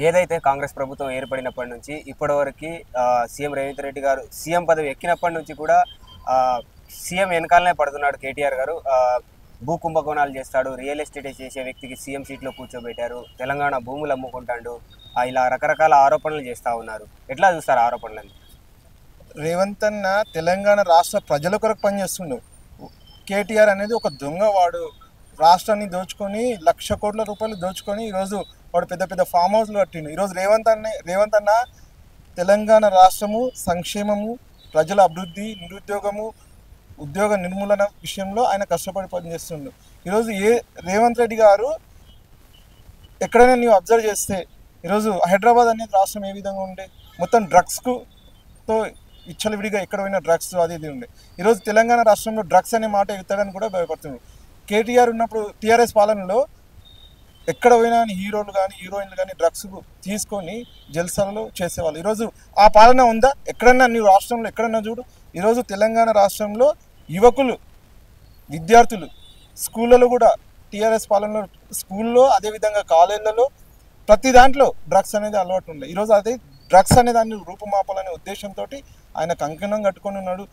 ఏదైతే కాంగ్రెస్ ప్రభుత్వం ఏర్పడినప్పటి నుంచి ఇప్పటివరకు సీఎం రేవంత్ రెడ్డి గారు సీఎం పదవి ఎక్కినప్పటి నుంచి కూడా సీఎం వెనకాలనే పడుతున్నాడు కేటీఆర్ గారు. భూ కుంభకోణాలు చేస్తాడు, రియల్ ఎస్టేట్ చేసే వ్యక్తికి సీఎం సీట్లో కూర్చోబెట్టారు, తెలంగాణ భూములు అమ్ముకుంటాడు, ఇలా రకరకాల ఆరోపణలు చేస్తూ ఉన్నారు. ఎట్లా చూస్తారు ఆరోపణలను? రేవంత్ అన్న తెలంగాణ రాష్ట్ర ప్రజల కొరకు పనిచేస్తుండు. కేటీఆర్ అనేది ఒక దొంగవాడు. రాష్ట్రాన్ని దోచుకొని 1,00,000 కోట్ల రూపాయలు దోచుకొని ఈరోజు వాడు పెద్ద పెద్ద ఫామ్ హౌస్లు కట్టిండు. ఈరోజు రేవంత్ అన్న తెలంగాణ రాష్ట్రము సంక్షేమము, ప్రజల అభివృద్ధి, నిరుద్యోగము, ఉద్యోగ నిర్మూలన విషయంలో ఆయన కష్టపడి పనిచేస్తుండు. ఈరోజు రేవంత్ రెడ్డి గారు ఎక్కడైనా నీవు అబ్జర్వ్ చేస్తే ఈరోజు హైదరాబాద్ అనేది రాష్ట్రం ఏ విధంగా ఉండే, మొత్తం డ్రగ్స్తో విచ్చలవిడిగా ఎక్కడ పోయినా డ్రగ్స్ అది ఇది ఉండే. ఈరోజు తెలంగాణ రాష్ట్రంలో డ్రగ్స్ అనే మాట ఎత్తాడని కూడా భయపడుతుంది. కేటీఆర్ ఉన్నప్పుడు టీఆర్ఎస్ పాలనలో ఎక్కడ పోయినా హీరోలు కానీ హీరోయిన్లు కానీ డ్రగ్స్ తీసుకొని జల్సాలలో చేసేవాళ్ళు. ఈరోజు ఆ పాలన ఉందా? ఎక్కడన్నా నీ రాష్ట్రంలో ఎక్కడన్నా చూడు. ఈరోజు తెలంగాణ రాష్ట్రంలో యువకులు, విద్యార్థులు స్కూళ్ళలో కూడా టీఆర్ఎస్ పాలనలో స్కూల్లో అదేవిధంగా కాలేజీలలో ప్రతి దాంట్లో డ్రగ్స్ అనేది అలవాటు ఉండే. ఈరోజు అదే డ్రగ్స్ అనే దాన్ని రూపుమాపాలనే ఉద్దేశంతో ఆయన కంకణం కట్టుకొని ఉన్నాడు.